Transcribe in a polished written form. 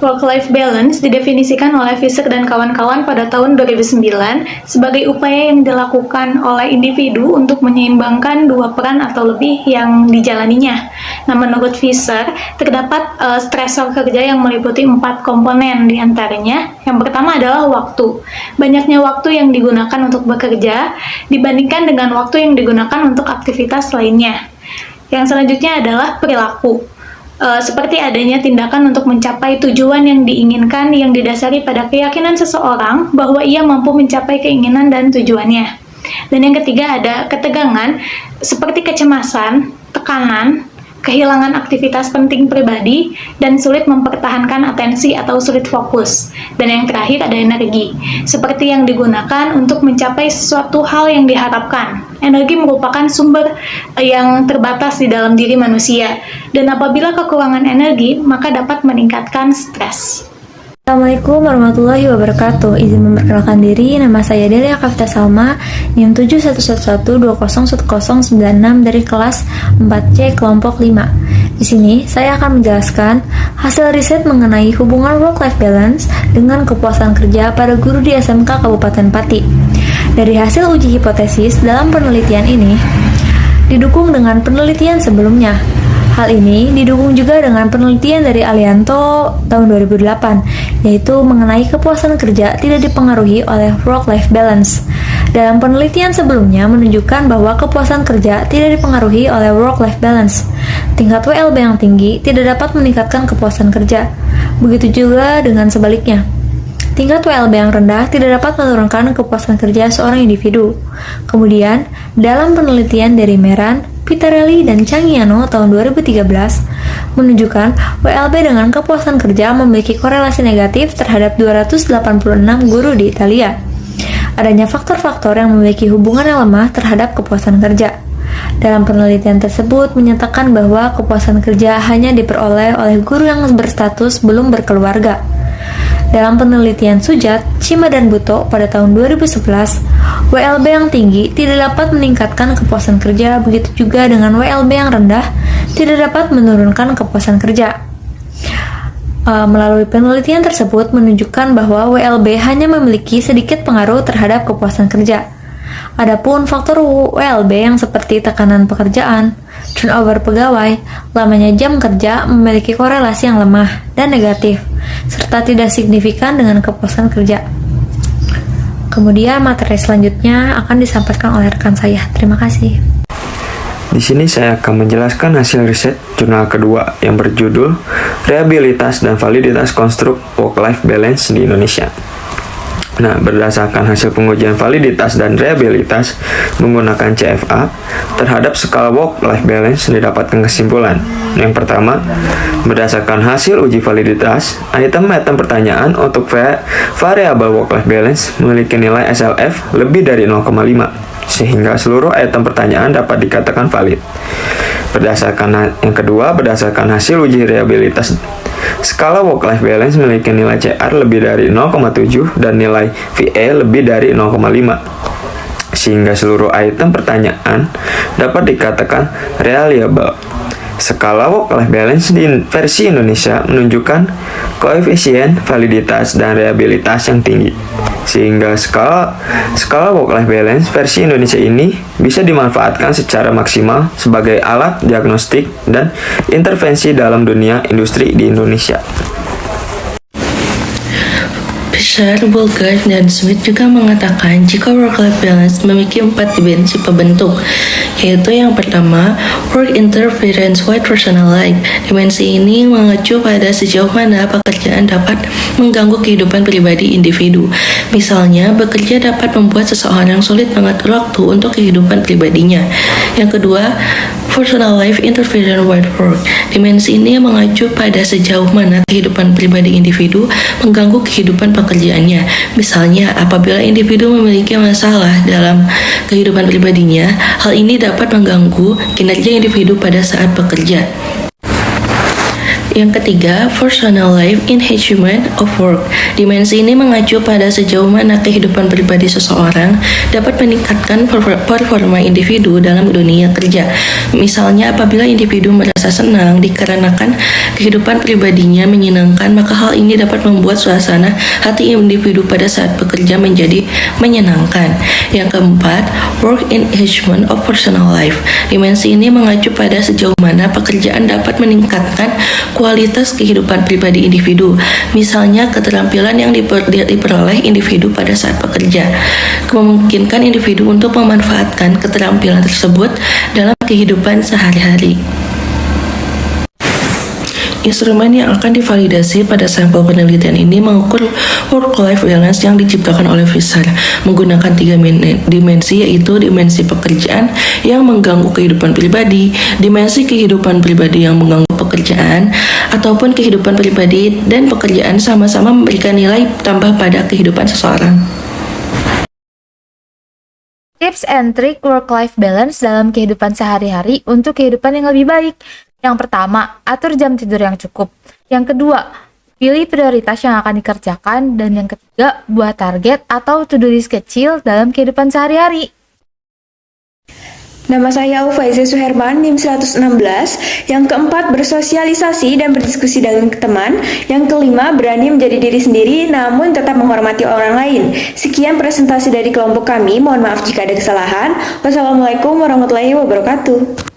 Work-life balance didefinisikan oleh Visser dan kawan-kawan pada tahun 2009 sebagai upaya yang dilakukan oleh individu untuk menyeimbangkan dua peran atau lebih yang dijalaninya. Nah, menurut Visser, terdapat stresor kerja yang meliputi 4 komponen diantaranya. Yang pertama adalah waktu. Banyaknya waktu yang digunakan untuk bekerja dibandingkan dengan waktu yang digunakan untuk aktivitas lainnya. Yang selanjutnya adalah perilaku. Seperti adanya tindakan untuk mencapai tujuan yang diinginkan yang didasari pada keyakinan seseorang bahwa ia mampu mencapai keinginan dan tujuannya. Dan yang ketiga ada ketegangan, seperti kecemasan, tekanan, kehilangan aktivitas penting pribadi, dan sulit mempertahankan atensi atau sulit fokus. Dan yang terakhir ada energi, seperti yang digunakan untuk mencapai sesuatu hal yang diharapkan. Energi merupakan sumber yang terbatas di dalam diri manusia, dan apabila kekurangan energi, maka dapat meningkatkan stres. Assalamualaikum warahmatullahi wabarakatuh. Izin memperkenalkan diri, nama saya Delia Kavita Salma, NIM 7111201096 dari kelas 4C kelompok 5. Di sini saya akan menjelaskan hasil riset mengenai hubungan work-life balance dengan kepuasan kerja pada guru di SMK Kabupaten Pati. Dari hasil uji hipotesis dalam penelitian ini, didukung dengan penelitian sebelumnya. Hal ini didukung juga dengan penelitian dari Alianto tahun 2008, yaitu mengenai kepuasan kerja tidak dipengaruhi oleh work-life balance. Dalam penelitian sebelumnya menunjukkan bahwa kepuasan kerja tidak dipengaruhi oleh work-life balance. Tingkat WLB yang tinggi tidak dapat meningkatkan kepuasan kerja. Begitu juga dengan sebaliknya. Tingkat WLB yang rendah tidak dapat menurunkan kepuasan kerja seorang individu. Kemudian, dalam penelitian dari Meran, Pitarelli dan Cangiano tahun 2013 menunjukkan WLB dengan kepuasan kerja memiliki korelasi negatif terhadap 286 guru di Italia. Adanya faktor-faktor yang memiliki hubungan yang lemah terhadap kepuasan kerja. Dalam penelitian tersebut menyatakan bahwa kepuasan kerja hanya diperoleh oleh guru yang berstatus belum berkeluarga. Dalam penelitian Sujat, Cima dan Buto pada tahun 2011, WLB yang tinggi tidak dapat meningkatkan kepuasan kerja, begitu juga dengan WLB yang rendah tidak dapat menurunkan kepuasan kerja. Melalui penelitian tersebut menunjukkan bahwa WLB hanya memiliki sedikit pengaruh terhadap kepuasan kerja. Adapun faktor WLB yang seperti tekanan pekerjaan, turnover pegawai, lamanya jam kerja memiliki korelasi yang lemah dan negatif, serta tidak signifikan dengan kepuasan kerja. Kemudian materi selanjutnya akan disampaikan oleh rekan saya. Terima kasih. Di sini saya akan menjelaskan hasil riset jurnal kedua yang berjudul Reliabilitas dan Validitas Konstruk Work-Life Balance di Indonesia. Nah, berdasarkan hasil pengujian validitas dan reliabilitas menggunakan CFA terhadap skala work-life balance didapatkan kesimpulan. Yang pertama, berdasarkan hasil uji validitas, item-item pertanyaan untuk variabel work-life balance memiliki nilai SLF lebih dari 0,5, sehingga seluruh item pertanyaan dapat dikatakan valid. Yang kedua, berdasarkan hasil uji reliabilitas, skala work-life balance memiliki nilai CR lebih dari 0,7 dan nilai VA lebih dari 0,5, sehingga seluruh item pertanyaan dapat dikatakan reliable. Skala work-life balance di versi Indonesia menunjukkan koefisien validitas dan reliabilitas yang tinggi, sehingga skala work-life balance versi Indonesia ini bisa dimanfaatkan secara maksimal sebagai alat diagnostik dan intervensi dalam dunia industri di Indonesia. Fisher, Bulger, dan Smith juga mengatakan jika work-life balance memiliki 4 dimensi pembentuk, yaitu yang pertama, work interference with personal life. Dimensi ini mengacu pada sejauh mana pekerjaan dapat mengganggu kehidupan pribadi individu. Misalnya, bekerja dapat membuat seseorang sulit mengatur waktu untuk kehidupan pribadinya. Yang kedua, personal life interference with work. Dimensi ini mengacu pada sejauh mana kehidupan pribadi individu mengganggu kehidupan pekerjaannya. Misalnya, apabila individu memiliki masalah dalam kehidupan pribadinya, hal ini dapat mengganggu kinerja individu pada saat bekerja. Yang ketiga, personal life engagement of work. Dimensi ini mengacu pada sejauh mana kehidupan pribadi seseorang dapat meningkatkan performa individu dalam dunia kerja. Misalnya, apabila individu merasa senang dikarenakan kehidupan pribadinya menyenangkan, maka hal ini dapat membuat suasana hati individu pada saat bekerja menjadi menyenangkan. Yang keempat, work engagement of personal life. Dimensi ini mengacu pada sejauh mana pekerjaan dapat meningkatkan kualitas kehidupan pribadi individu, misalnya keterampilan yang diperoleh individu pada saat bekerja, memungkinkan individu untuk memanfaatkan keterampilan tersebut dalam kehidupan sehari-hari. Instrumen yang akan divalidasi pada sampel penelitian ini mengukur work-life balance yang diciptakan oleh Fisher menggunakan 3 dimensi, yaitu dimensi pekerjaan yang mengganggu kehidupan pribadi, dimensi kehidupan pribadi yang mengganggu pekerjaan, ataupun kehidupan pribadi dan pekerjaan sama-sama memberikan nilai tambah pada kehidupan seseorang. Tips and trick work-life balance dalam kehidupan sehari-hari untuk kehidupan yang lebih baik. Yang pertama, atur jam tidur yang cukup. Yang kedua, pilih prioritas yang akan dikerjakan. Dan yang ketiga, buat target atau to-do list kecil dalam kehidupan sehari-hari. Nama saya Ufaiza Suherman, NIM 116. Yang keempat, bersosialisasi dan berdiskusi dengan teman. Yang kelima, berani menjadi diri sendiri namun tetap menghormati orang lain. Sekian presentasi dari kelompok kami, mohon maaf jika ada kesalahan. Wassalamualaikum warahmatullahi wabarakatuh.